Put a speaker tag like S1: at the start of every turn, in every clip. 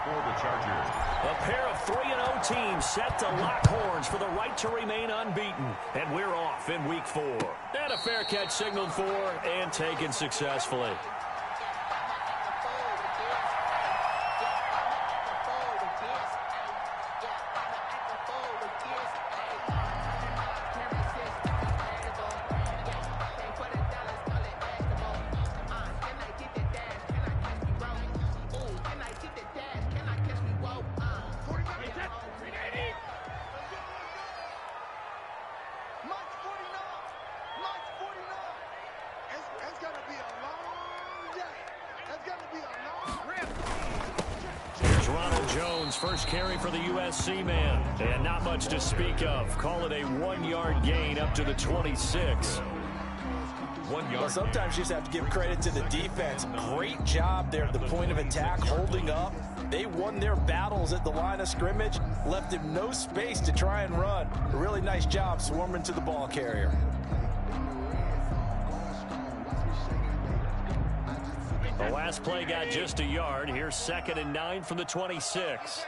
S1: for the Chargers.
S2: A pair of 3-0 teams set to lock horns for the right to remain unbeaten. And we're off in week 4. And a fair catch signaled for and taken successfully.
S3: First carry for the USC man. And not much to speak of. Call it a 1-yard gain up to the 26.
S4: 1 yard. Well, sometimes you just have to give credit to the defense. Great job there at the point of attack, holding up. They won their battles at the line of scrimmage, left him no space to try and run. A really nice job swarming to the ball carrier.
S3: The last play got just a yard. Here's 2nd and 9 from the 26.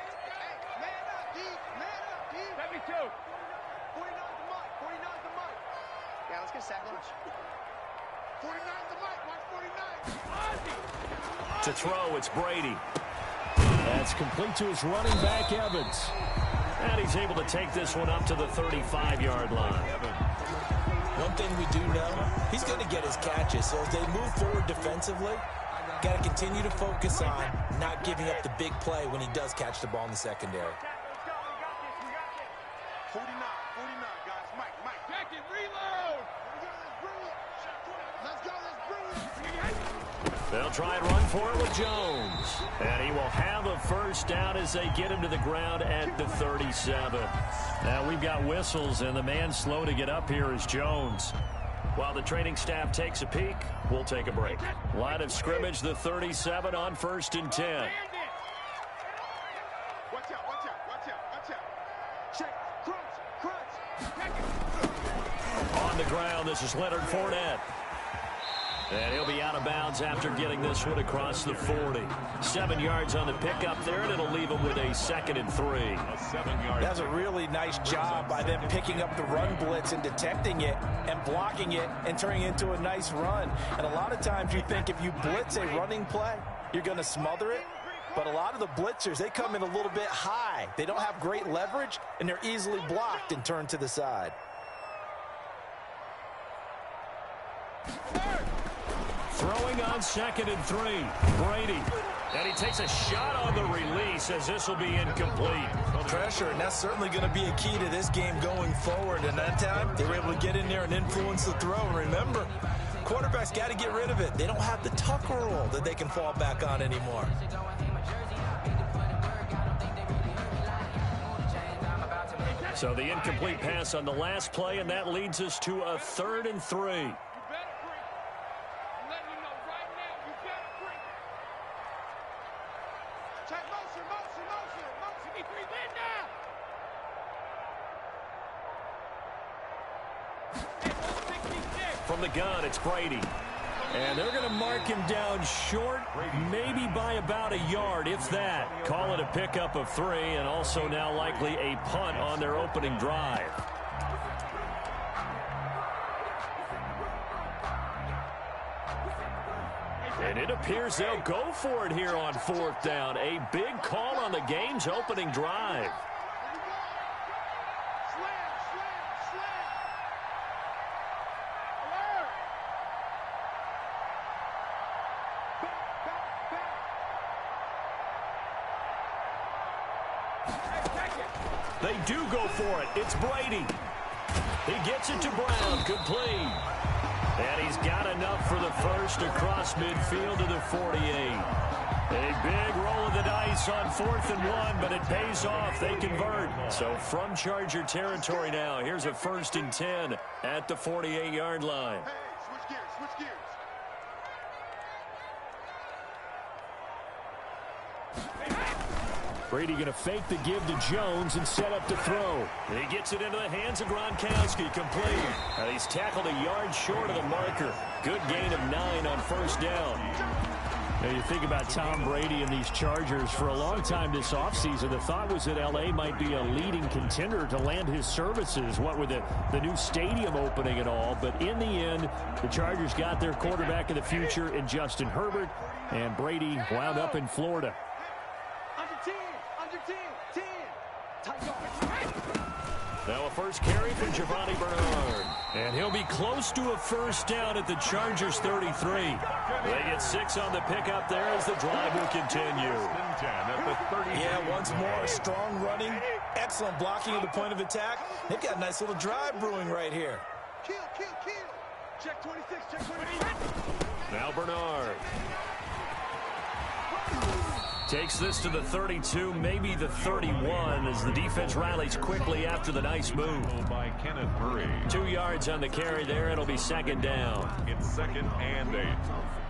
S3: To throw, it's Brady. That's complete to his running back, Evans. And he's able to take this one up to the 35-yard line.
S4: One thing we do know, he's going to get his catches. So as they move forward defensively, got to continue to focus on not giving up the big play when he does catch the ball in the secondary.
S5: 49, guys. Mike. Check it, reload. Let's go.
S3: They'll try and run for it with Jones. And he will have a first down as they get him to the ground at the 37. Now we've got whistles, and the man slow to get up here is Jones. While the training staff takes a peek, we'll take a break. Line of scrimmage, the 37 on 1st and 10.
S5: Watch out. Check, crunch.
S3: On the ground, this is Leonard Fournette. And he'll be out of bounds after getting this one across the 40. 7 yards on the pickup there, and it'll leave him with a 2nd and 3.
S1: A 7-yard.
S4: That's a really nice job by them picking up the run blitz and detecting it and blocking it and turning it into a nice run. And a lot of times you think if you blitz a running play, you're going to smother it. But a lot of the blitzers, they come in a little bit high. They don't have great leverage, and they're easily blocked and turned to the side.
S3: Throwing on 2nd and 3, Brady. And he takes a shot on the release as this will be incomplete.
S4: Pressure, and that's certainly going to be a key to this game going forward. And that time, they were able to get in there and influence the throw. And remember, quarterbacks got to get rid of it. They don't have the tuck roll that they can fall back on anymore.
S3: So the incomplete pass on the last play, and that leads us to a 3rd and 3. From the gun, it's Brady. And they're going to mark him down short, maybe by about a yard, if that. Call it a pickup of 3, and also now likely a punt on their opening drive. And it appears they'll go for it here on 4th down. A big call on the game's opening drive. They do go for it. It's Brady. He gets it to Brown. Complete. And he's got enough for the first across midfield to the 48. A big roll of the dice on 4th and 1, but it pays off. They convert. So from Charger territory now, here's a 1st and 10 at the 48-yard line.
S5: Hey, switch gears.
S3: Brady going to fake the give to Jones and set up to throw. He gets it into the hands of Gronkowski, complete. And he's tackled a yard short of the marker. Good gain of 9 on 1st down.
S2: Now you think about Tom Brady and these Chargers. For a long time this offseason, the thought was that L.A. might be a leading contender to land his services, what with the new stadium opening and all. But in the end, the Chargers got their quarterback of the future in Justin Herbert, and Brady wound up in Florida.
S5: Under 10.
S2: Now a first carry for Giovanni Bernard. And he'll be close to a first down at the Chargers 33. They get 6 on the pickup there as the drive will continue.
S4: Yeah, once more, strong running, excellent blocking at the point of attack. They've got a nice little drive brewing right here.
S5: Kill. Check 26, check 26.
S2: Now Bernard. Takes this to the 32, maybe the 31, as the defense rallies quickly after the nice move.
S1: By Kenneth Murray.
S2: 2 yards on the carry there. It'll be second down.
S1: It's 2nd and 8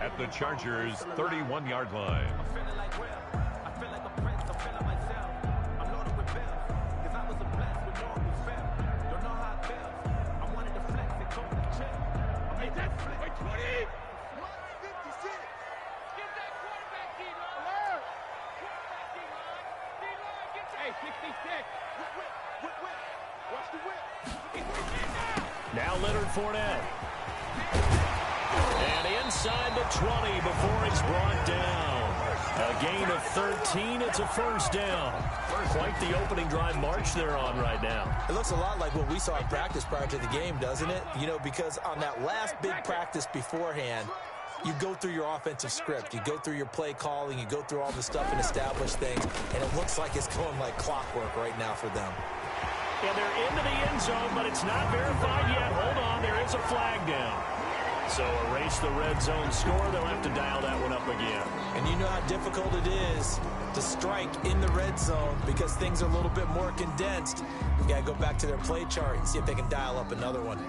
S1: at the Chargers' 31-yard line.
S2: Now Leonard Fournette. And inside the 20 before he's brought down. A gain of 13. It's a first down. Quite the opening drive march they're on right now.
S4: It looks a lot like what we saw in practice prior to the game, doesn't it? You know, because on that last big practice beforehand, you go through your offensive script. You go through your play calling. You go through all the stuff and establish things. And it looks like it's going like clockwork right now for them.
S2: And they're into the end zone, but it's not verified yet. Hold on, there is a flag down. So erase the red zone score. They'll have to dial that one up again.
S4: And you know how difficult it is to strike in the red zone because things are a little bit more condensed. You got to go back to their play chart and see if they can dial up another one.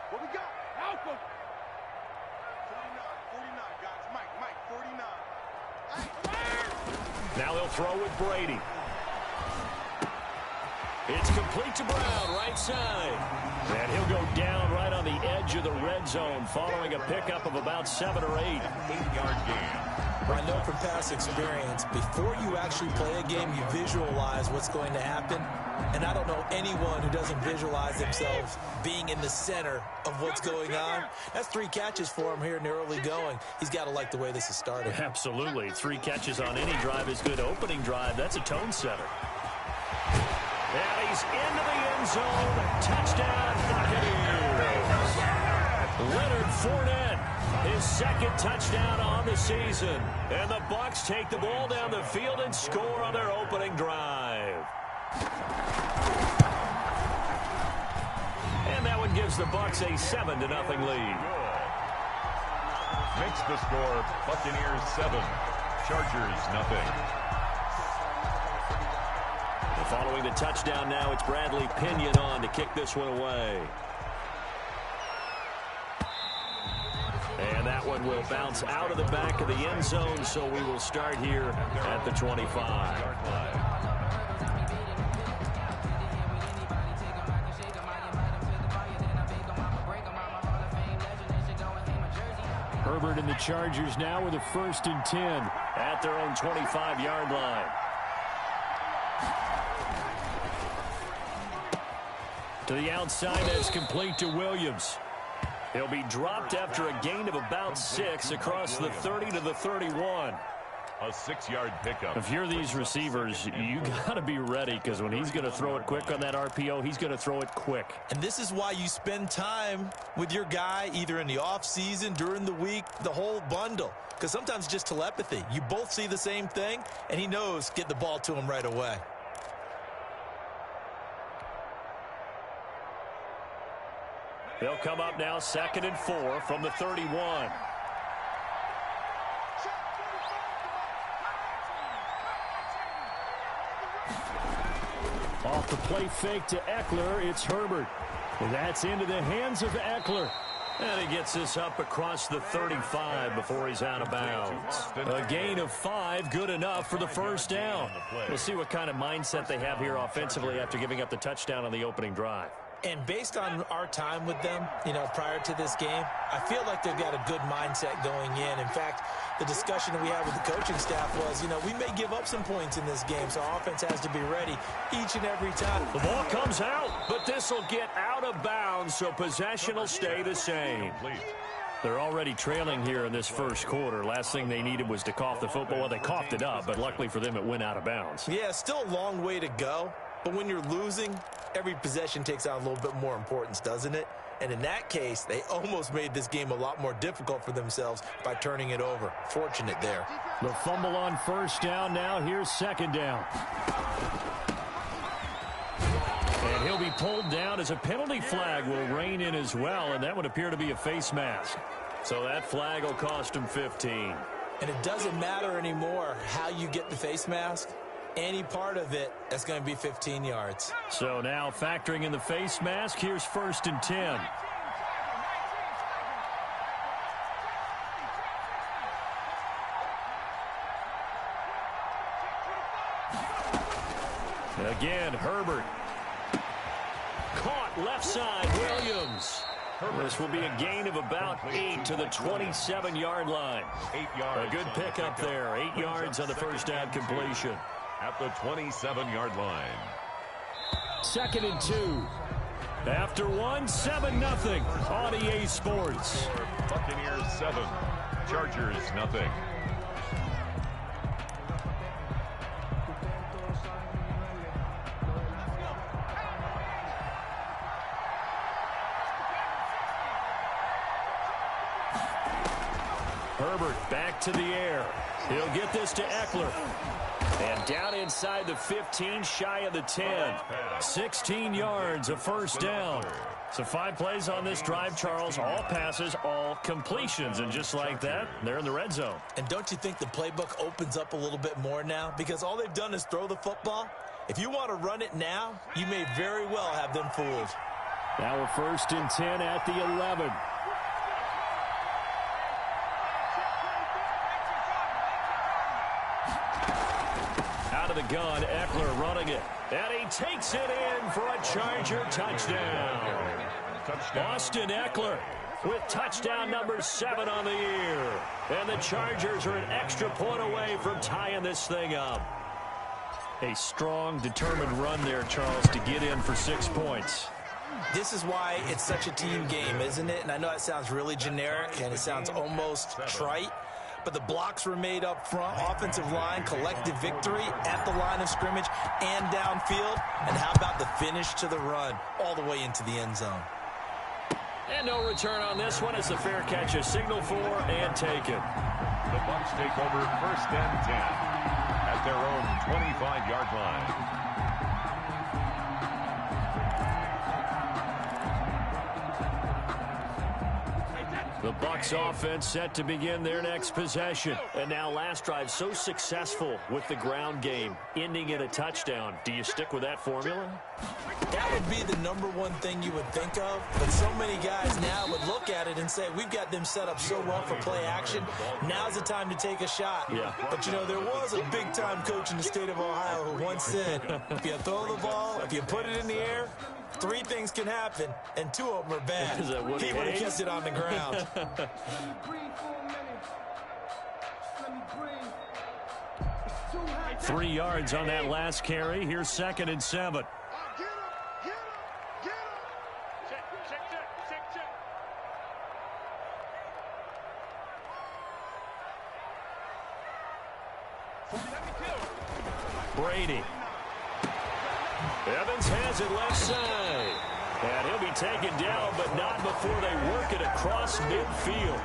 S5: What we got? Alpha. 49, guys. Mike, 49.
S2: Now they'll throw with Brady. It's complete to Brown, right side. And he'll go down right on the edge of the red zone following a pickup of about 7 or 8.
S1: 8-yard gain.
S4: I know from past experience, before you actually play a game, you visualize what's going to happen. And I don't know anyone who doesn't visualize themselves being in the center of what's going on. That's 3 catches for him here in the early going. He's got to like the way this is started.
S2: Absolutely. 3 catches on any drive is good opening drive. That's a tone setter. And he's into the end zone. Touchdown, Buccaneers. Leonard Fournette, his 2nd touchdown on the season. And the Bucs take the ball down the field and score on their opening drive. And that one gives the Bucs a 7-0 lead.
S1: Makes the score Buccaneers 7, Chargers 0.
S2: Following the touchdown now, it's Bradley Pinion on to kick this one away. And that one will bounce out of the back of the end zone, so we will start here at the 25. Herbert and the Chargers now with a 1st and 10 at their own 25-yard line. To the outside, that's complete to Williams. He'll be dropped after a gain of about 6 across the 30 to the 31.
S1: A 6-yard pickup.
S2: If you're these receivers, you got to be ready, because when he's going to throw it quick on that RPO, he's going to throw it quick.
S4: And this is why you spend time with your guy either in the offseason, during the week, the whole bundle. Because sometimes just telepathy. You both see the same thing, and he knows get the ball to him right away.
S2: They'll come up now 2nd and 4 from the 31. Off the play fake to Eckler, it's Herbert. And that's into the hands of Eckler. And he gets this up across the 35 before he's out of bounds. A gain of 5, good enough for the first down. We'll see what kind of mindset they have here offensively after giving up the touchdown on the opening drive.
S4: And based on our time with them, prior to this game, I feel like they've got a good mindset going in. In fact, the discussion we had with the coaching staff was, we may give up some points in this game, so our offense has to be ready each and every time.
S2: The ball comes out, but this will get out of bounds, so possession will stay the same. They're already trailing here in this first quarter. Last thing they needed was to cough the football. Well, they coughed it up, but luckily for them, it went out of bounds.
S4: Yeah, still a long way to go, but when you're losing, every possession takes on a little bit more importance, doesn't it? And in that case, they almost made this game a lot more difficult for themselves by turning it over. Fortunate there.
S2: The fumble on first down now. Here's second down. And he'll be pulled down as a penalty flag will rein in as well, and that would appear to be a face mask. So that flag will cost him 15.
S4: And it doesn't matter anymore how you get the face mask. Any part of it, that's going to be 15 yards.
S2: So now factoring in the face mask, here's 1st and 10. Again, Herbert. Caught left side, Williams. This will be a gain of about 8 to the 27-yard line.
S1: 8 yards.
S2: A good pickup there. 8 yards on the first down completion.
S1: At the 27-yard line.
S2: 2nd and 2. After 1, 7-0 on EA Sports.
S1: Buccaneers 7, Chargers 0.
S2: Herbert back to the air. He'll get this to Eckler. And down inside the 15, shy of the 10. 16 yards, a first down. So 5 plays on this drive, Charles. All passes, all completions. And just like that, they're in the red zone.
S4: And don't you think the playbook opens up a little bit more now? Because all they've done is throw the football. If you want to run it now, you may very well have them fooled.
S2: Now we're 1st and 10 at the 11. Out of the gun, Eckler running it. And he takes it in for a Charger touchdown. Austin Eckler with touchdown number 7 on the year. And the Chargers are an extra point away from tying this thing up. A strong, determined run there, Charles, to get in for 6 points.
S4: This is why it's such a team game, isn't it? And I know that sounds really generic and it sounds almost trite. But the blocks were made up front, offensive line, collective victory at the line of scrimmage and downfield. And how about the finish to the run all the way into the end zone?
S2: And no return on this one as the fair catch is signaled for and taken.
S1: The Bucs take over 1st and 10 at their own 25-yard line.
S2: The Bucs offense set to begin their next possession. And now last drive so successful with the ground game, ending in a touchdown. Do you stick with that formula?
S4: That would be the #1 thing you would think of. But so many guys now would look at it and say, we've got them set up so well for play action. Now's the time to take a shot.
S2: Yeah.
S4: But, there was a big-time coach in the state of Ohio who once said, if you throw the ball, if you put it in the air, 3 things can happen, and 2 of them are bad.
S2: Is that Woody
S4: He would have
S2: Hayes?
S4: kept it on the ground.
S2: 3 yards on that last carry. Here's 2nd and 7. Brady. Evans has it left side. And he'll be taken down, but not before they work it across midfield.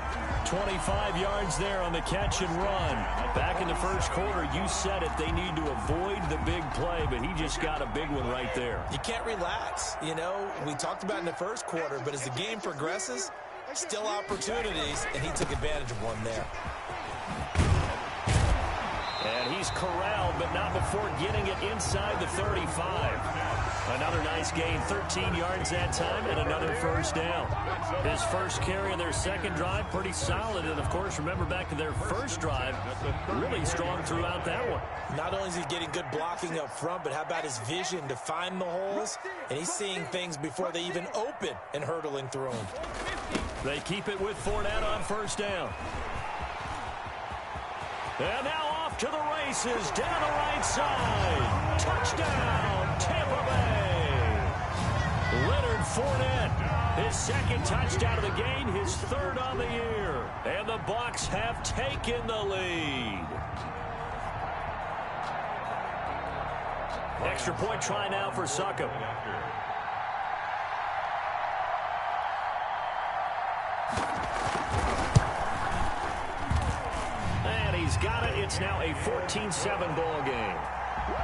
S2: 25 yards there on the catch and run. Back in the first quarter, you said it, they need to avoid the big play, but he just got a big one right there.
S4: You can't relax. We talked about in the first quarter, but as the game progresses, still opportunities, and he took advantage of one there.
S2: And he's corralled, but not before getting it inside the 35. Another nice gain, 13 yards that time, and another first down. His first carry of their second drive, pretty solid. And, of course, remember back to their first drive, really strong throughout that one.
S4: Not only is he getting good blocking up front, but how about his vision to find the holes? And he's seeing things before they even open and hurdling through them.
S2: They keep it with Fournette on first down. And now off to the races, down the right side. Touchdown, Tampa Bay. Leonard Fournette, his second touchdown of the game, his third on the year. And the Bucs have taken the lead. Extra point try now for Succop. He's got it. It's now a 14-7 ball game.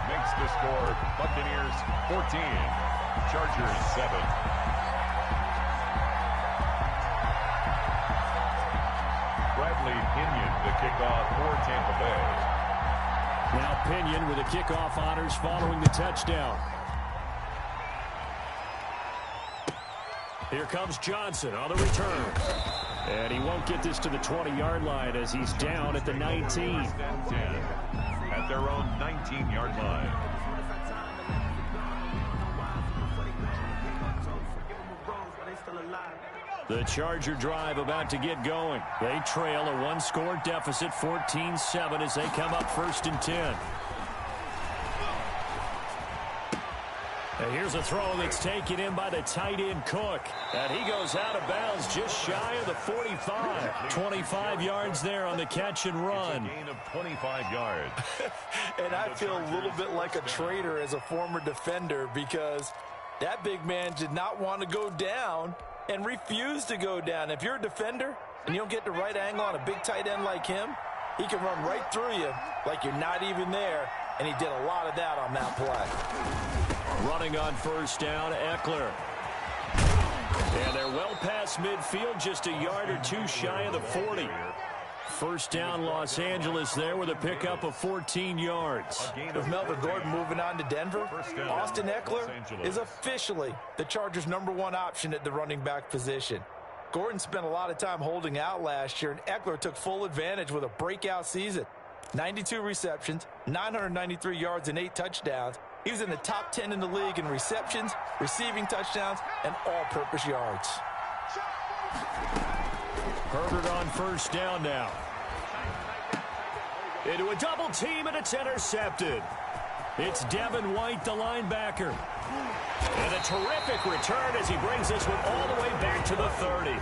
S1: Makes the score Buccaneers 14, Chargers 7. Bradley Pinion, the kickoff for Tampa Bay.
S2: Now Pinion with the kickoff honors following the touchdown. Here comes Johnson on the return. And he won't get this to the 20-yard line as he's down at the 19.
S1: 10 at their own 19-yard line.
S2: The Charger drive about to get going. They trail a one-score deficit, 14-7, as they come up 1st and 10. And here's a throw that's taken in by the tight end Cook. And he goes out of bounds just shy of the 45. 25 yards there on the catch and run.
S1: It's a gain of 25 yards.
S4: And I feel a little bit like a traitor as a former defender because that big man did not want to go down and refused to go down. If you're a defender and you don't get the right angle on a big tight end like him, he can run right through you like you're not even there. And he did a lot of that on that play.
S2: Running on first down, Eckler. And they're well past midfield, just a yard or two shy of the 40. First down, Los Angeles there with a pickup of 14 yards.
S4: With Melvin Gordon moving on to Denver, Austin Eckler is officially the Chargers' #1 option at the running back position. Gordon spent a lot of time holding out last year, and Eckler took full advantage with a breakout season. 92 receptions, 993 yards, and 8 touchdowns. He was in the top 10 in the league in receptions, receiving touchdowns, and all-purpose yards.
S2: Herbert on first down now. Into a double team, and it's intercepted. It's Devin White, the linebacker. And a terrific return as he brings this one all the way back to the 30.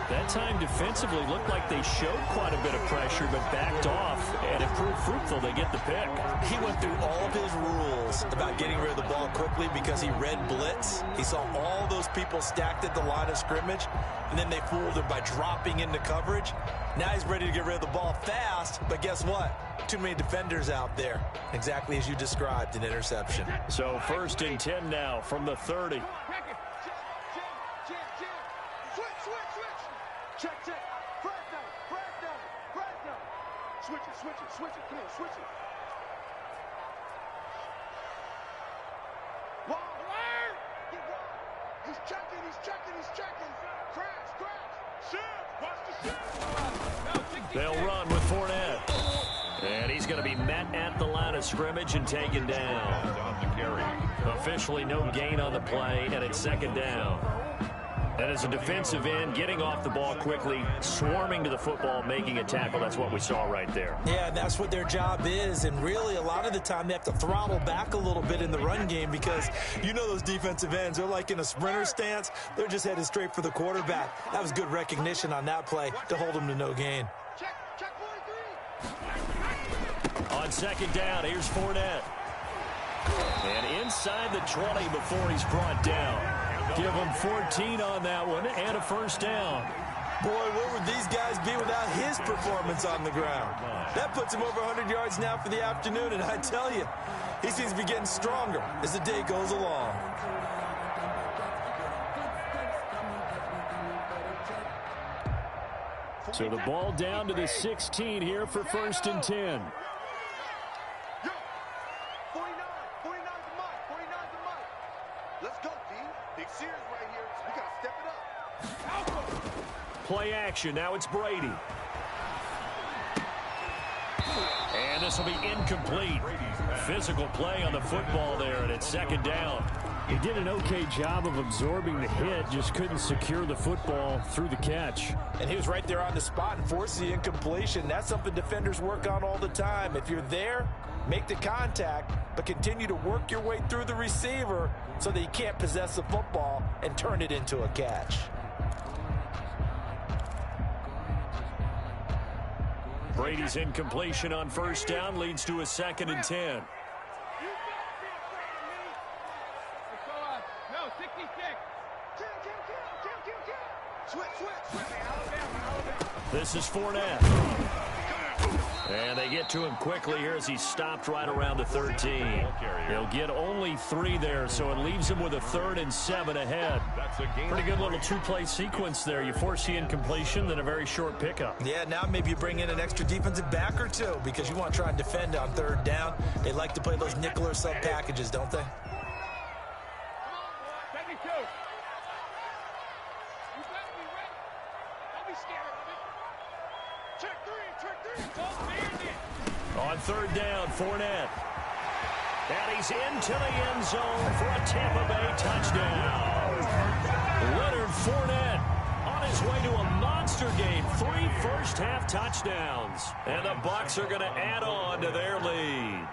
S2: That time defensively looked like they showed quite a bit of pressure but backed off, and it proved fruitful. They get the pick.
S4: He went through all of his rules about getting rid of the ball quickly because he read blitz. He saw all those people stacked at the line of scrimmage, and then they fooled him by dropping into coverage. Now he's ready to get rid of the ball fast, but guess what? Too many defenders out there. Exactly as you described, an interception.
S2: So 1st and 10 now from the 30.
S5: Check. Frag down. Switch it. Come on, switch it. Wide. He's checking. Crash. Shift. Watch the shift.
S2: They'll run with Fournette. And he's going to be met at the line of scrimmage and taken down.
S1: On the carry.
S2: Officially no gain on the play, and it's 2nd down. And as a defensive end, getting off the ball quickly, swarming to the football, making a tackle. That's what we saw right there.
S4: Yeah, that's what their job is. And really, a lot of the time, they have to throttle back a little bit in the run game because you know those defensive ends, they're like in a sprinter stance. They're just headed straight for the quarterback. That was good recognition on that play to hold him to no gain.
S5: Check 43.
S2: On 2nd down, here's Fournette. And inside the 20 before he's brought down. Give him 14 on that one and a first down.
S4: Boy, where would these guys be without his performance on the ground? That puts him over 100 yards now for the afternoon, and I tell you, he seems to be getting stronger as the day goes along.
S2: So the ball down to the 16 here for 1st and 10.
S5: Let's go, D. Big series right here. We got to step it up.
S2: Play action. Now it's Brady. And this will be incomplete. Physical play on the football there, and it's second down.
S3: He did an okay job of absorbing the hit, just couldn't secure the football through the catch.
S4: And he was right there on the spot and forced the incompletion. That's something defenders work on all the time. If you're there, make the contact, but continue to work your way through the receiver so that you can't possess the football and turn it into a catch.
S2: Brady's incompletion on first down leads to a 2nd and 10. This is Fournette. And they get to him quickly here as he stopped right around the 13. He'll get only 3 there, so it leaves him with a 3rd and 7 ahead. Pretty good little 2-play sequence there. You force the incompletion, then a very short pickup.
S4: Yeah, now maybe you bring in an extra defensive back or 2 because you want to try and defend on 3rd down. They like to play those nickel or sub packages, don't they?
S2: On 3rd down, Fournette. And he's into the end zone for a Tampa Bay touchdown. Leonard Fournette on his way to a monster game. 3 first-half touchdowns. And the Bucs are going to add on to their lead.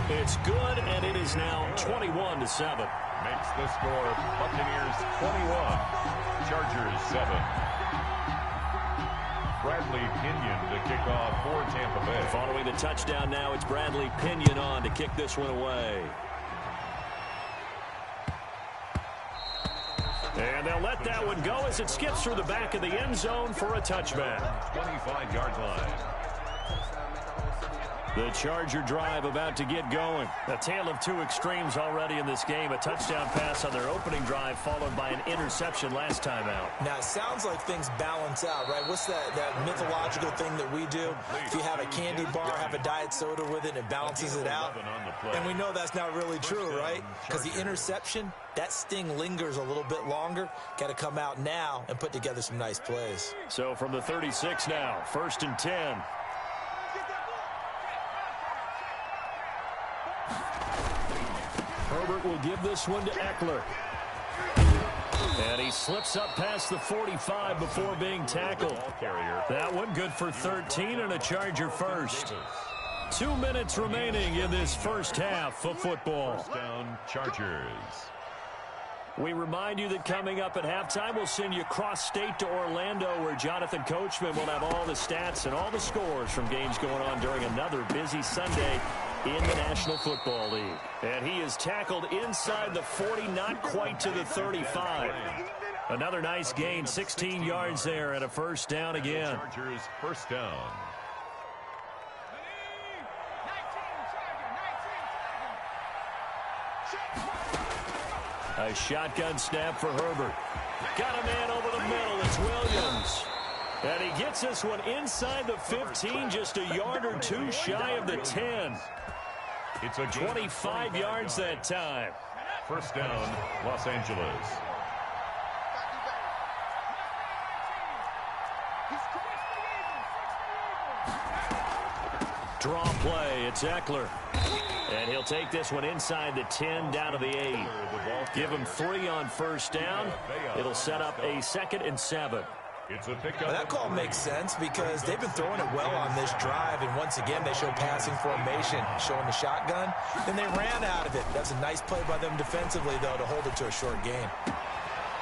S2: It's good, and it is now 21-7.
S1: Makes the score Buccaneers 21, Chargers 7. Bradley Pinion to kick off for Tampa Bay.
S2: Following the touchdown now, it's Bradley Pinion on to kick this one away. And they'll let that one go as it skips through the back of the end zone for a touchback.
S1: 25-yard line.
S2: The Charger drive about to get going. A tale of 2 extremes already in this game. A touchdown pass on their opening drive followed by an interception last time out.
S4: Now, it sounds like things balance out, right? What's that mythological thing that we do? If you have a candy bar, have a diet soda with it, it balances it out. And we know that's not really true, right? Because the interception, that sting lingers a little bit longer. Got to come out now and put together some nice plays.
S2: So from the 36 now, 1st and 10. Herbert will give this one to Eckler. And he slips up past the 45 before being tackled. That one good for 13 and a Charger first. 2 minutes remaining in this first half of football.
S1: First down, Chargers.
S2: We remind you that coming up at halftime, we'll send you cross-state to Orlando, where Jonathan Coachman will have all the stats and all the scores from games going on during another busy Sunday in the National Football League. And he is tackled inside the 40, not quite to the 35. Another nice gain, 16 yards there, and a first down again.
S1: Chargers first down.
S2: A shotgun snap for Herbert. Got a man over the middle. It's Williams. And he gets this one inside the 15, just a yard or 2 shy of the 10.
S1: It's a
S2: 25 yards that time.
S1: First down, Los Angeles.
S2: Draw play. It's Eckler. And he'll take this one inside the 10 down to the 8. Give him 3 on first down. It'll set up a 2nd and 7.
S1: It's a pickup.
S4: Well, that call makes sense because they've been throwing it well on this drive, and once again they show passing formation, showing the shotgun. Then they ran out of it. That's a nice play by them defensively, though, to hold it to a short gain.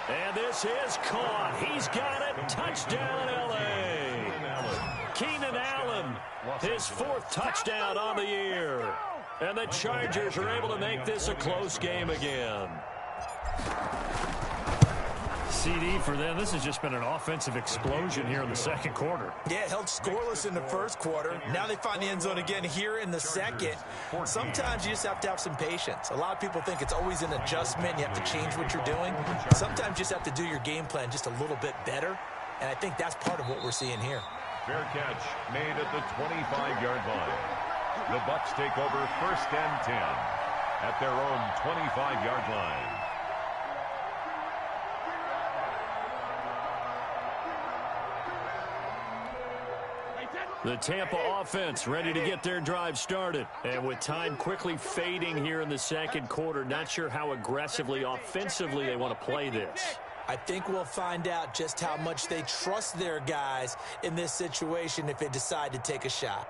S2: And this is caught. He's got it. Touchdown, L.A. Keenan Allen, his 4th touchdown on the year. And the Chargers are able to make this a close game again.
S3: CD for them. This has just been an offensive explosion here in the second quarter.
S4: Yeah, held scoreless in the first quarter. Now they find the end zone again here in the second. Sometimes you just have to have some patience. A lot of people think it's always an adjustment. You have to change what you're doing. Sometimes you just have to do your game plan just a little bit better. And I think that's part of what we're seeing here.
S1: Fair catch made at the 25-yard line. The Bucs take over 1st and 10 at their own 25-yard line.
S2: The Tampa offense ready to get their drive started. And with time quickly fading here in the second quarter, not sure how aggressively, offensively they want to play this.
S4: I think we'll find out just how much they trust their guys in this situation if they decide to take a shot.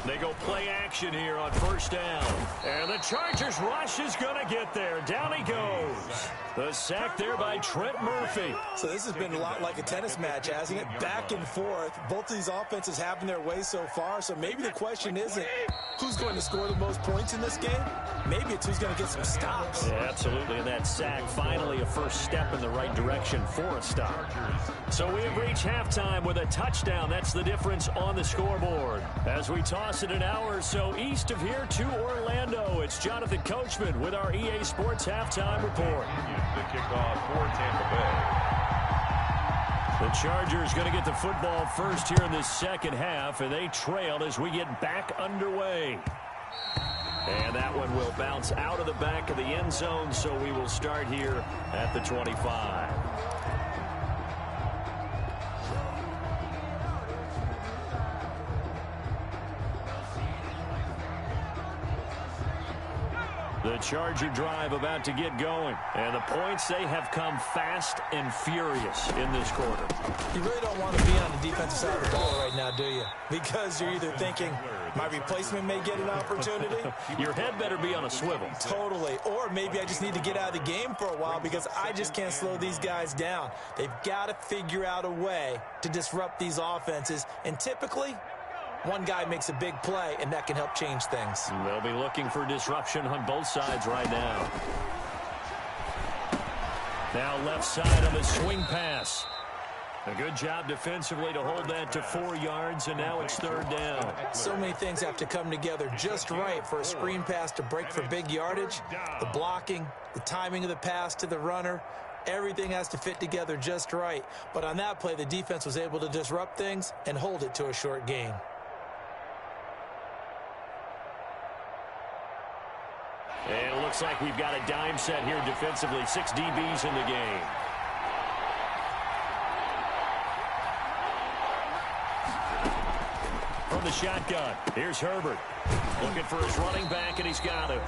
S2: They go play action here on 1st down. And the Chargers rush is going to get there. Down he goes. The sack there by Trent Murphy.
S4: So this has been a lot like a tennis match, hasn't it? Back and forth. Both of these offenses having their way so far. So maybe the question isn't who's going to score the most points in this game. Maybe it's who's going to get some stops.
S2: Yeah, absolutely. And that sack, finally a first step in the right direction for a stop. So we have reached halftime with a touchdown. That's the difference on the scoreboard. As we toss it an hour or so east of here to Orlando, it's Jonathan Coachman with our EA Sports Halftime Report.
S1: The kickoff for Tampa Bay.
S2: The Chargers going to get the football first here in this second half, and they trail as we get back underway. And that one will bounce out of the back of the end zone, so we will start here at the 25. The Charger drive about to get going. And the points, they have come fast and furious in this quarter.
S4: You really don't want to be on the defensive side of the ball right now, do you? Because you're either thinking, my replacement may get an opportunity.
S2: Your head better be on a swivel.
S4: Totally. Or maybe I just need to get out of the game for a while because I just can't slow these guys down. They've got to figure out a way to disrupt these offenses. And typically, one guy makes a big play, and that can help change things.
S2: They'll be looking for disruption on both sides right now. Now left side on the swing pass. A good job defensively to hold that to 4 yards, and now it's 3rd down.
S4: So many things have to come together just right for a screen pass to break for big yardage. The blocking, the timing of the pass to the runner, everything has to fit together just right. But on that play, the defense was able to disrupt things and hold it to a short gain.
S2: And it looks like we've got a dime set here defensively. 6 DBs in the game. From the shotgun, here's Herbert. Looking for his running back, and he's got him.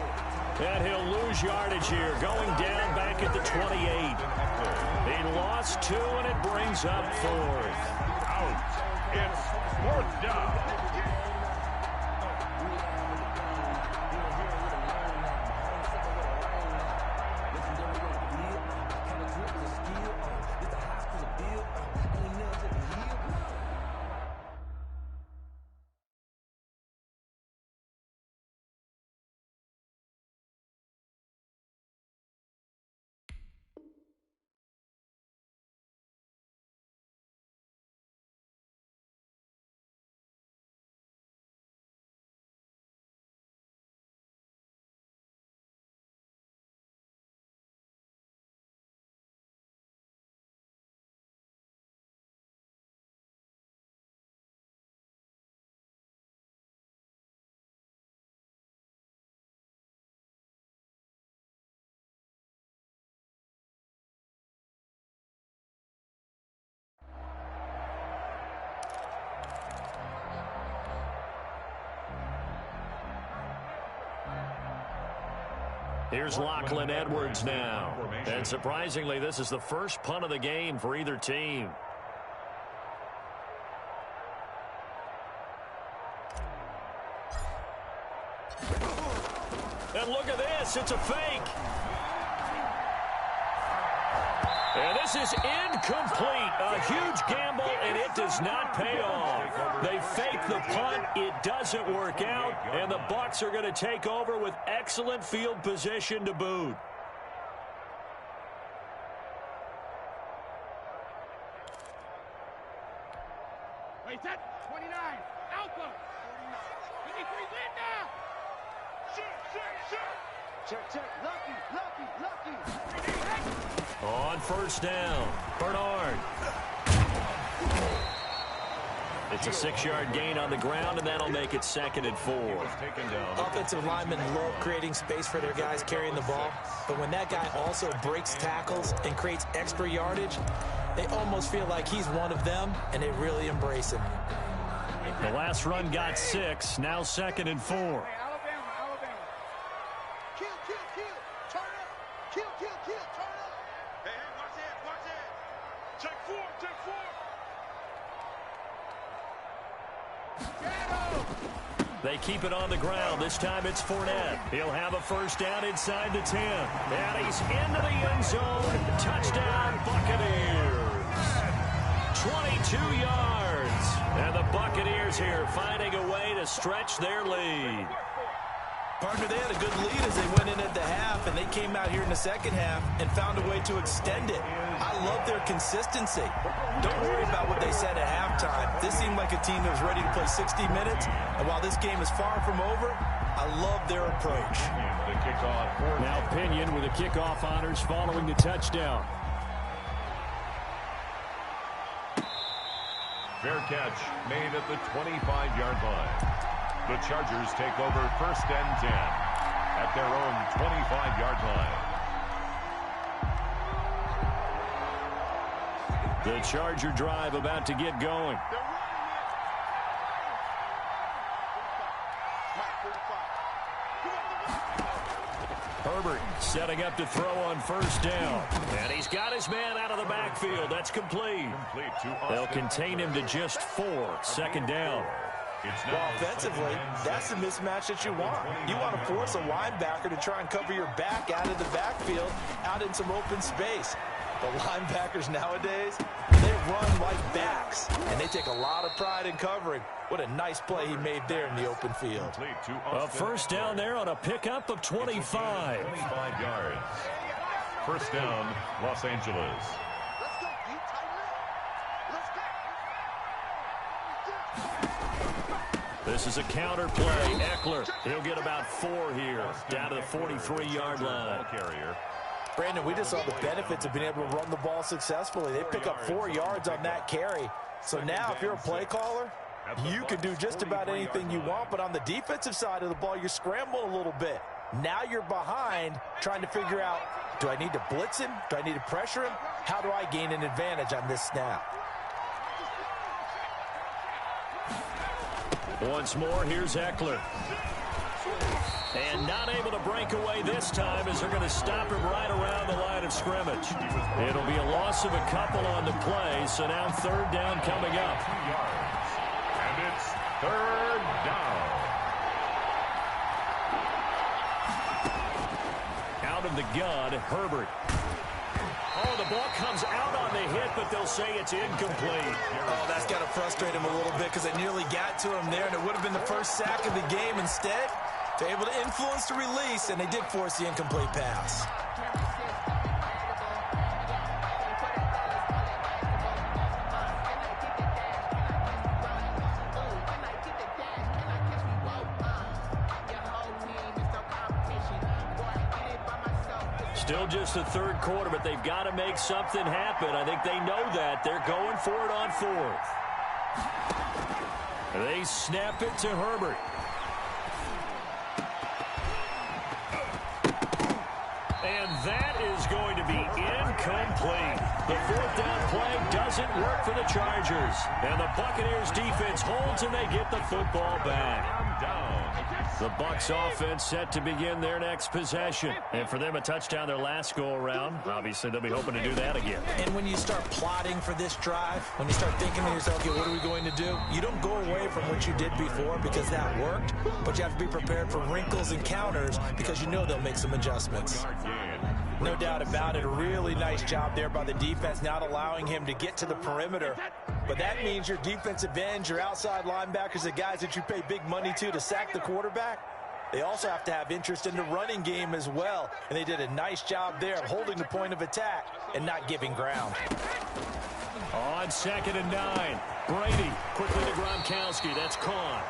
S2: And he'll lose yardage here. Going down back at the 28. He lost 2, and it brings up 4th.
S1: Out. It's 4th down.
S2: Here's Lachlan Edwards now. And surprisingly, this is the first punt of the game for either team. And look at this. It's a fake. And this is incomplete. A huge gamble, and it does not pay off. They fake the punt. It doesn't work out, and the Bucs are going to take over with excellent field position to boot.
S5: Wait, set. 29. Alpha. 23. Linda. Shoot. Check. Lucky.
S2: On 1st down, Bernard. It's a 6-yard gain on the ground, and that'll make it 2nd and 4.
S4: Offensive linemen love creating space for their guys carrying the ball, but when that guy also breaks tackles and creates extra yardage, they almost feel like he's one of them, and they really embrace him.
S2: The last run got 6, now 2nd and 4.
S5: Alabama. Kill. Turn up. Kill. Turn up. Hey, watch that. Check 4.
S2: They keep it on the ground. This time it's Fournette. He'll have a first down inside the 10. And he's into the end zone. Touchdown, Buccaneers. 22 yards. And the Buccaneers here finding a way to stretch their lead.
S4: Partner, they had a good lead as they went in at the half, and they came out here in the second half and found a way to extend it. I love their consistency. Don't worry about what they said at halftime. This seemed like a team that was ready to play 60 minutes, and while this game is far from over, I love their approach.
S2: Now Pinion with the kickoff honors following the touchdown.
S1: Fair catch made at the 25-yard line. The Chargers take over 1st and 10 at their own 25-yard line.
S2: The Charger drive about to get going. Herbert setting up to throw on 1st down. And he's got his man out of the backfield. That's complete. They'll contain him to just 4. 2nd down.
S4: Well, offensively, that's the mismatch that you want. You want to force a linebacker to try and cover your back out of the backfield, out in some open space. The linebackers nowadays, they run like backs, and they take a lot of pride in covering. What a nice play he made there in the open field.
S2: A first down there on a pickup of 25.
S1: 25 yards. First down, Los Angeles.
S2: This is a counter play. Eckler, he'll get about 4 here, down to the 43-yard line.
S4: Brandon, we just saw the benefits of being able to run the ball successfully. They pick up 4 yards on that carry. So now if you're a play caller, you can do just about anything you want. But on the defensive side of the ball, you're scrambling a little bit. Now you're behind trying to figure out, do I need to blitz him? Do I need to pressure him? How do I gain an advantage on this snap?
S2: Once more, here's Eckler. And not able to break away this time as they're going to stop him right around the line of scrimmage. It'll be a loss of a couple on the play, so now 3rd down coming up.
S1: And it's 3rd down.
S2: Out of the gun, Herbert. Oh, the ball comes out on the hit, but they'll say it's incomplete.
S4: Oh, that's got to frustrate him a little bit because they nearly got to him there, and it would have been the first sack of the game. Instead, they're able to influence the release, and they did force the incomplete pass.
S2: Still just the 3rd quarter, but they've got to make something happen. I think they know that. They're going for it on 4th. They snap it to Herbert. And that is going to be incomplete. The 4th down play doesn't work for the Chargers. And the Buccaneers defense holds and they get the football back. The Bucs offense set to begin their next possession. And for them, a touchdown their last go-around. Obviously, they'll be hoping to do that again.
S4: And when you start plotting for this drive, when you start thinking to yourself, okay, what are we going to do? You don't go away from what you did before because that worked, but you have to be prepared for wrinkles and counters because you know they'll make some adjustments. No doubt about it. A really nice job there by the defense, not allowing him to get to the perimeter. But that means your defensive ends, your outside linebackers, the guys that you pay big money to sack the quarterback, they also have to have interest in the running game as well. And they did a nice job there of holding the point of attack and not giving ground.
S2: On 2nd and 9, Brady quickly to Gronkowski. That's caught.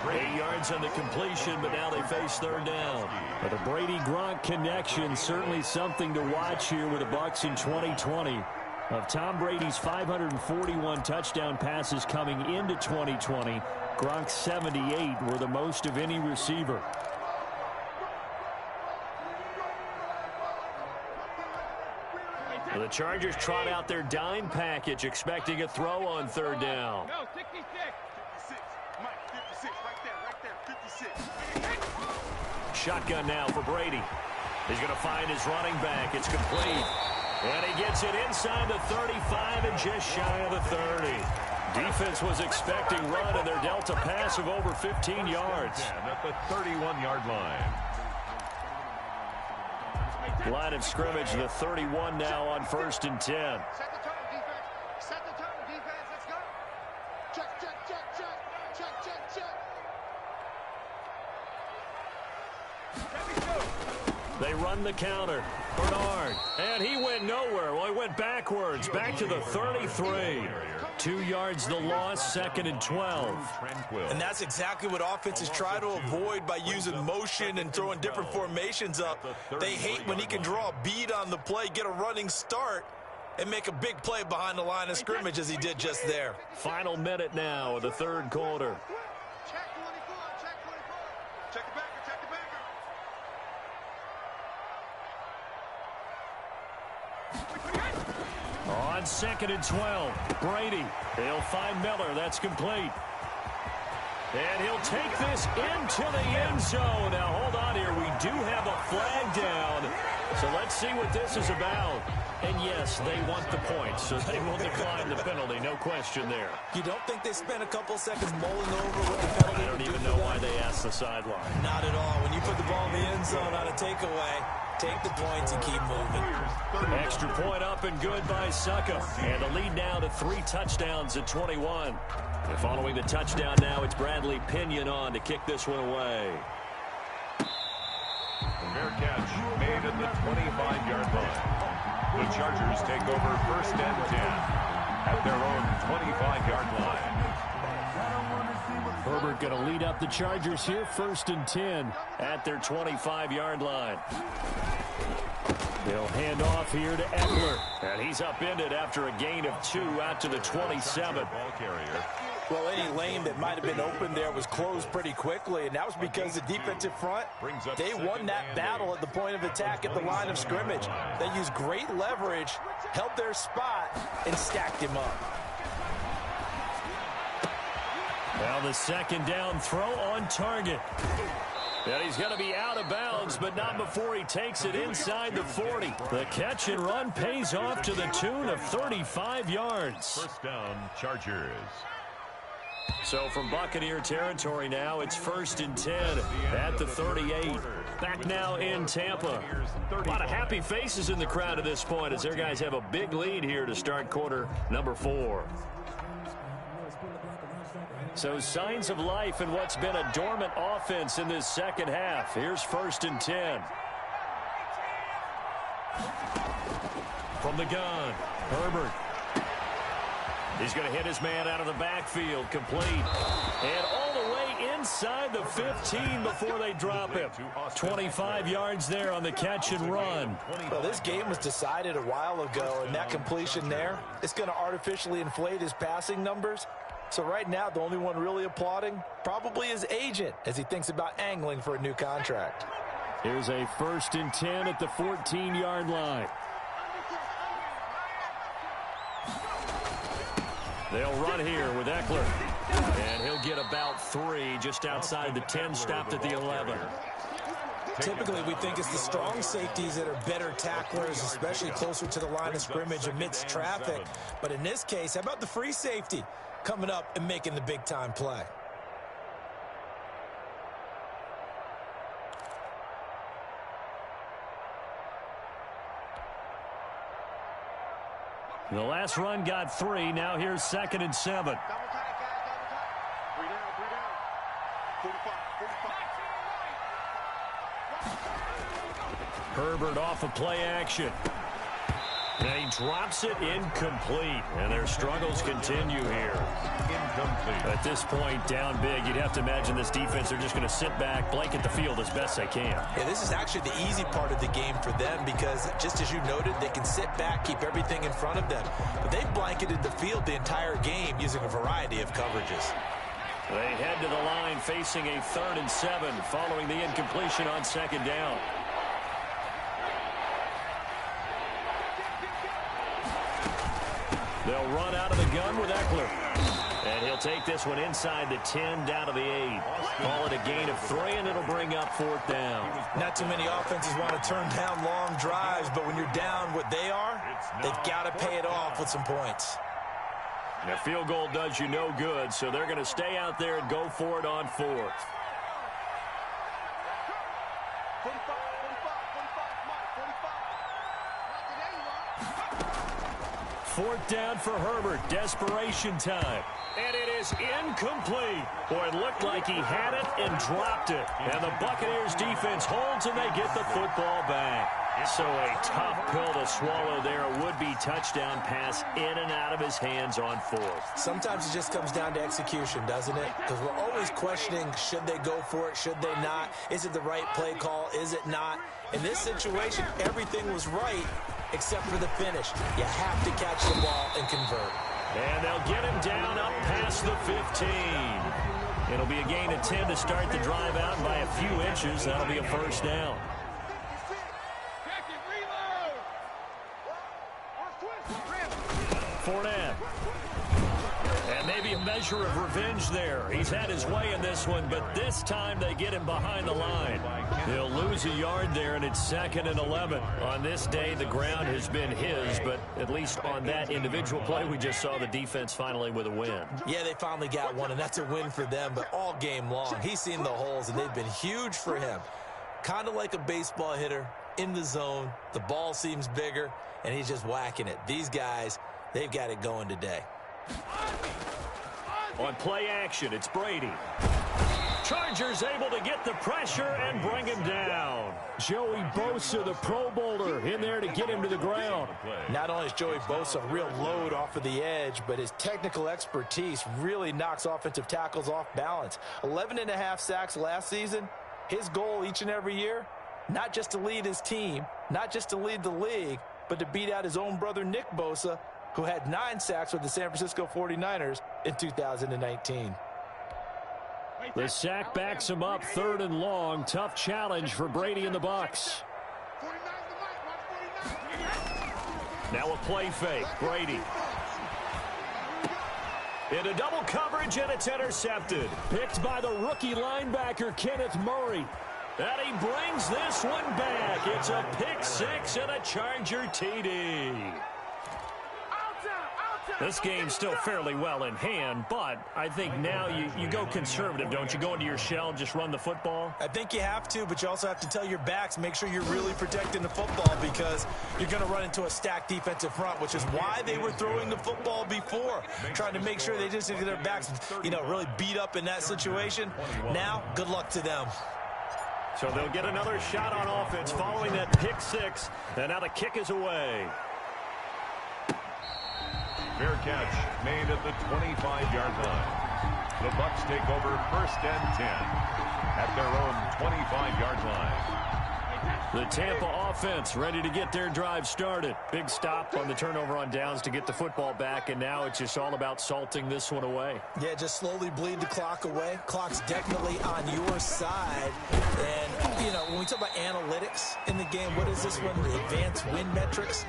S2: 8 yards on the completion, but now they face 3rd down. But the Brady-Gronk connection, certainly something to watch here with the Bucs in 2020. Of Tom Brady's 541 touchdown passes coming into 2020, Gronk's 78 were the most of any receiver. The Chargers trot out their dime package, expecting a throw on third down.
S5: No, 66. 56. Mike, 56. Right there. 56.
S2: Shotgun now for Brady. He's going to find his running back. It's complete. And he gets it inside the 35 and just shy of the 30. Defense was expecting run, and they're dealt a pass of over 15 yards.
S1: At the 31-yard line.
S2: Line of scrimmage, the 31 now on 1st and 10.
S5: Set the tone, defense. Set the tone, defense. Let's go. Check, check, check, check. Check, check, check.
S2: They run the counter. Bernard. And he went nowhere. Well, he went backwards. Back to the 33. 2 yards the loss, 2nd and 12.
S4: And that's exactly what offenses try to avoid by using motion and throwing different formations up. They hate when he can draw a bead on the play, get a running start, and make a big play behind the line of scrimmage as he did just there.
S2: Final minute now of the 3rd quarter.
S5: Check 24, check 24. Check the backer, check the backer.
S2: On 2nd and 12, Brady. They'll find Miller. That's complete. And he'll take this into the end zone. Now, hold on here. We do have a flag down. So let's see what this is about. And, yes, they want the points, so they will decline the penalty. No question there.
S4: You don't think they spent a couple seconds mulling over what the penalty?
S2: I don't even know why they asked the sideline.
S4: Not at all. When you put the ball in the end zone on a takeaway, take the points and keep moving.
S2: Extra point up and good by Succa. And the lead now to 3 touchdowns at 21. And following the touchdown now, it's Bradley Pinion on to kick this one away.
S1: Fair catch made at the 25-yard line. The Chargers take over 1st and 10 at their own 25-yard line.
S2: Herbert going to lead up the Chargers here, 1st and 10 at their 25-yard line. They'll hand off here to Eckler. And he's upended after a gain of 2 out to the 27.
S1: Ball carrier.
S4: Well, any lane that might have been open there was closed pretty quickly, and that was because the defensive front, they won that battle at the point of attack at the line of scrimmage. They used great leverage, held their spot, and stacked him up.
S2: Well, the 2nd down throw on target. And he's going to be out of bounds, but not before he takes it inside the 40. The catch and run pays off to the tune of 35 yards.
S1: 1st down, Chargers.
S2: So from Buccaneer territory now, it's 1st and 10 at the 38. Back now in Tampa. A lot of happy faces in the crowd at this point as their guys have a big lead here to start quarter number 4. So signs of life in what's been a dormant offense in this 2nd half. Here's 1st and 10. From the gun, Herbert. He's going to hit his man out of the backfield, complete. And all the way inside the 15 before they drop him. 25 yards there on the catch and run.
S4: Well, this game was decided a while ago, and that completion there, it's going to artificially inflate his passing numbers. So right now, the only one really applauding probably his agent as he thinks about angling for a new contract.
S2: Here's a 1st and 10 at the 14-yard line. They'll run here with Eckler. And he'll get about 3 just outside the 10, stopped at the 11.
S4: Typically, we think it's the strong safeties that are better tacklers, especially closer to the line of scrimmage amidst traffic. But in this case, how about the free safety coming up and making the big-time play?
S2: The last run got 3. Now here's 2nd and 7.
S5: Double tight, guys, double tight. 3 down, 45.
S2: Herbert off of play action. And he drops it incomplete. And their struggles continue here.
S1: Incomplete.
S2: At this point, down big, you'd have to imagine this defense, they're just going to sit back, blanket the field as best they can.
S4: Yeah, this is actually the easy part of the game for them because, just as you noted, they can sit back, keep everything in front of them. But they've blanketed the field the entire game using a variety of coverages.
S2: They head to the line facing a 3rd and 7 following the incompletion on 2nd down. They'll run out of the gun with Eckler. And he'll take this one inside the 10 down to the 8. Call it a gain of 3, and it'll bring up 4th down.
S4: Not too many offenses want to turn down long drives, but when you're down what they are, they've got to pay it off with some points.
S2: And a field goal does you no good, so they're going to stay out there and go for it on 4th. 4th down for Herbert. Desperation time. And it is incomplete. Boy, it looked like he had it and dropped it. And the Buccaneers defense holds and they get the football back. So a tough pill to swallow there. A would-be touchdown pass in and out of his hands on 4th.
S4: Sometimes it just comes down to execution, doesn't it? Because we're always questioning, should they go for it, should they not? Is it the right play call, is it not? In this situation, everything was right except for the finish. You have to catch the ball and convert.
S2: And they'll get him down up past the 15. It'll be a gain of 10 to start the drive out, and by a few inches, that'll be a 1st down. Fournette. And maybe a measure of revenge there. He's had his way in this one, but this time they get him behind the line. He'll lose a yard there, and it's 2nd and 11. On this day, the ground has been his, but at least on that individual play, we just saw the defense finally with a win.
S4: Yeah, they finally got one, and that's a win for them, but all game long, he's seen the holes, and they've been huge for him. Kind of like a baseball hitter in the zone. The ball seems bigger, and he's just whacking it. These guys, they've got it going today.
S2: On play action, it's Brady. Chargers able to get the pressure and bring him down. Joey Bosa, the Pro Bowler, in there to get him to the ground.
S4: Not only is Joey Bosa a real load off of the edge, but his technical expertise really knocks offensive tackles off balance. 11.5 sacks last season. His goal each and every year, not just to lead his team, not just to lead the league, but to beat out his own brother Nick Bosa, who had 9 sacks with the San Francisco 49ers in 2019.
S2: The sack backs him up, 3rd and long. Tough challenge for Brady and the Bucs. Now a play fake. Brady. Into double coverage, and it's intercepted. Picked by the rookie linebacker, Kenneth Murray. And he brings this one back. It's a pick 6 and a Charger TD. This game's still fairly well in hand, but I think now you go conservative, don't you? Go into your shell and just run the football?
S4: I think you have to, but you also have to tell your backs, make sure you're really protecting the football because you're going to run into a stacked defensive front, which is why they were throwing the football before, trying to make sure they just get their backs, really beat up in that situation. Now, good luck to them.
S2: So they'll get another shot on offense following that pick 6, and now the kick is away.
S1: Fair catch made at the 25-yard line. The Bucs take over 1st and 10 at their own 25-yard line.
S2: The Tampa offense ready to get their drive started. Big stop on the turnover on downs to get the football back, and now it's just all about salting this one away.
S4: Yeah, just slowly bleed the clock away. Clock's definitely on your side. And, when we talk about analytics in the game, what is this one? The advanced win metrics?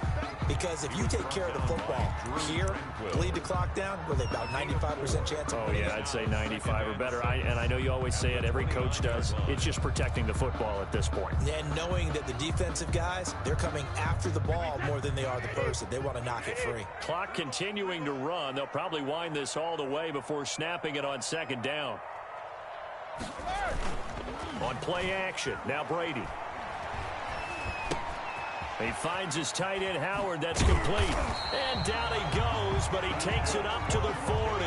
S4: Because if you take care of the football here, bleed the clock down, with about 95% chance of winning.
S2: Yeah, I'd say 95 or better. And I know you always say it, every coach does. It's just protecting the football at this point.
S4: And knowing that the defensive guys, they're coming after the ball more than they are the person. They want to knock it free.
S2: Clock continuing to run. They'll probably wind this all the way before snapping it on 2nd down. On play action, now Brady. He finds his tight end, Howard. That's complete. And down he goes, but he takes it up to the 40.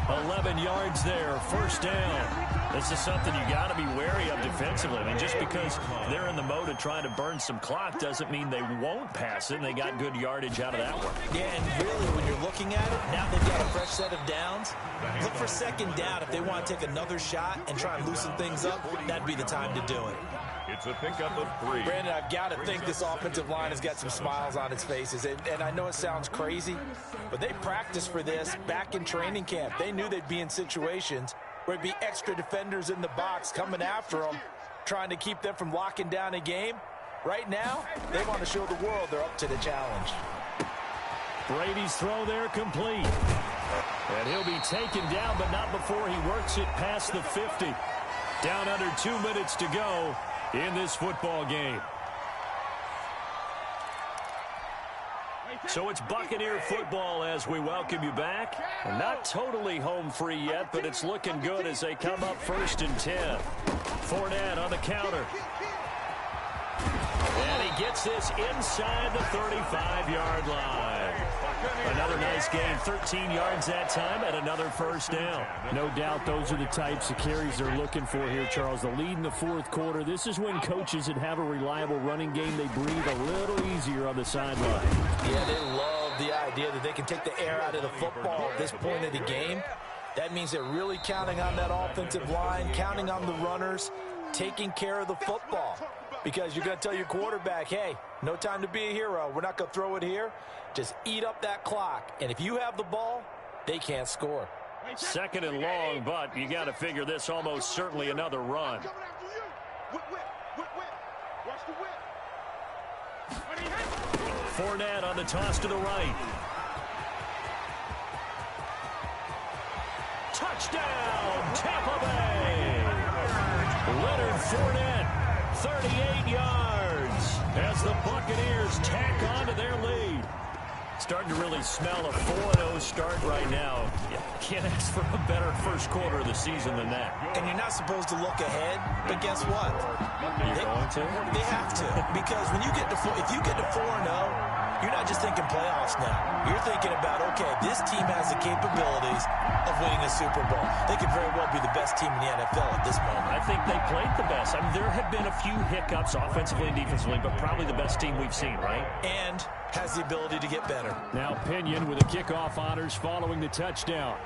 S2: 11 yards there, first down. This is something you got to be wary of defensively. I mean, just because they're in the mode of trying to burn some clock doesn't mean they won't pass it, and they got good yardage out of that one.
S4: Yeah, and really, when you're looking at it, now they've got a fresh set of downs. Look for second down. If they want to take another shot and try and loosen things up, that'd be the time to do it.
S1: It's a pickup of 3.
S4: Brandon, I've got to think this offensive line has got some smiles on its faces. And I know it sounds crazy, but they practiced for this back in training camp. They knew they'd be in situations where there'd be extra defenders in the box coming after them, trying to keep them from locking down a game. Right now, they want to show the world they're up to the challenge.
S2: Brady's throw there complete. And he'll be taken down, but not before he works it past the 50. Down under 2 minutes to go in this football game. So it's Buccaneer football as we welcome you back. Not totally home free yet, but it's looking good as they come up 1st and 10. Fournette on the counter. And he gets this inside the 35-yard line. Another nice game, 13 yards that time, and another first down.
S3: No doubt those are the types of carries they're looking for here, Charles. The lead in the fourth quarter. This is when coaches that have a reliable running game, they breathe a little easier on the sideline.
S4: Yeah, they love the idea that they can take the air out of the football at this point of the game. That means they're really counting on that offensive line, counting on the runners, taking care of the football. Because you're going to tell your quarterback, hey, no time to be a hero. We're not going to throw it here. Just eat up that clock. And if you have the ball, they can't score.
S2: 2nd and long, but you got to figure this almost certainly another run. Fournette on the toss to the right. Touchdown, Tampa Bay. Leonard Fournette, 38 yards as the Buccaneers tack on to their lead. Starting to really smell a 4-0 start right now. You can't ask for a better first quarter of the season than that.
S4: And you're not supposed to look ahead, but guess what?
S2: You're going to?
S4: They have to. Because when you get to if you get to 4-0, you're not just thinking playoffs now. You're thinking about, okay, this team has the capabilities of winning a Super Bowl. They could very well be the best team in the NFL at this moment.
S2: I think they played the best. I mean, there have been a few hiccups offensively and defensively, but probably the best team we've seen, right?
S4: And has the ability to get better.
S3: Now Pinion with the kickoff honors following the touchdown.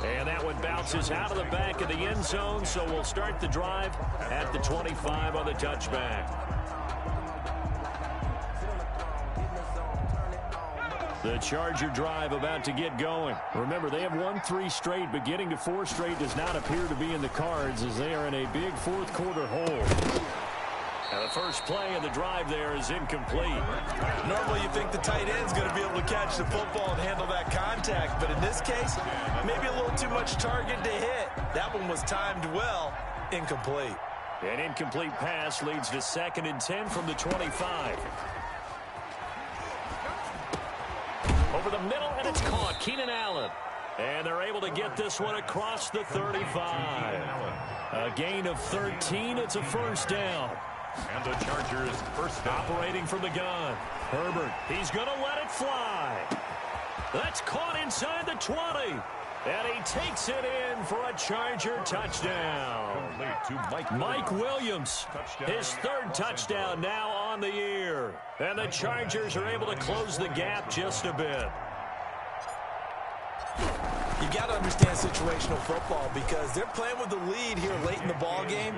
S2: And that one bounces out of the back of the end zone, so we'll start the drive at the 25 on the touchback. The Charger drive about to get going. Remember, they have won 3 straight, but getting to 4 straight does not appear to be in the cards as they are in a big fourth quarter hole. And the first play of the drive there is incomplete.
S4: Normally you think the tight end's going to be able to catch the football and handle that contact, but in this case, maybe a little too much target to hit. That one was timed well. Incomplete.
S2: An incomplete pass leads to 2nd and 10 from the 25. Over the middle, and it's caught. Keenan Allen. And they're able to get this one across the 35. A gain of 13. It's a first down.
S1: And the Chargers first down.
S2: Operating from the gun. Herbert, he's going to let it fly. That's caught inside the 20. And he takes it in for a Charger touchdown. Mike Williams, his 3rd touchdown now on the year. And the Chargers are able to close the gap just a bit.
S4: You got to understand situational football because they're playing with the lead here late in the ball game.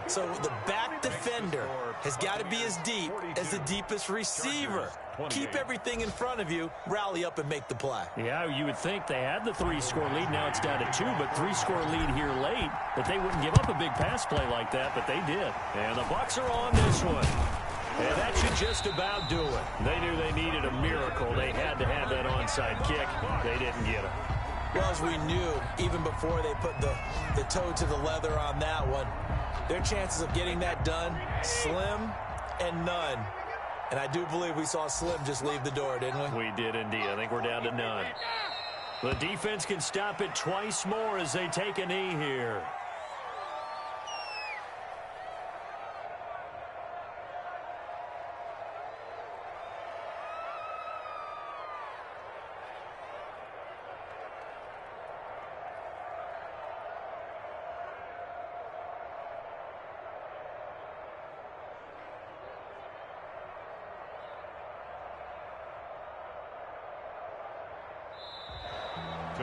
S4: So the back defender has got to be as deep as the deepest receiver. Keep everything in front of you, rally up and make the play.
S2: Yeah, you would think they had the 3-score lead. Now it's down to 2, but 3-score lead here late. That they wouldn't give up a big pass play like that, but they did. And the Bucs are on this one. And that should just about do it. They knew they needed a miracle. They had to have that onside kick. They didn't get it.
S4: Well, as we knew, even before they put the toe to the leather on that one, their chances of getting that done, slim and none. And I do believe we saw Slim just leave the door, didn't we?
S2: We did indeed. I think we're down to none. The defense can stop it twice more as they take a knee here.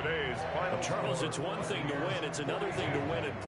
S1: Today's final
S2: Charles,
S1: score.
S2: it's one thing to win. It's another thing to win at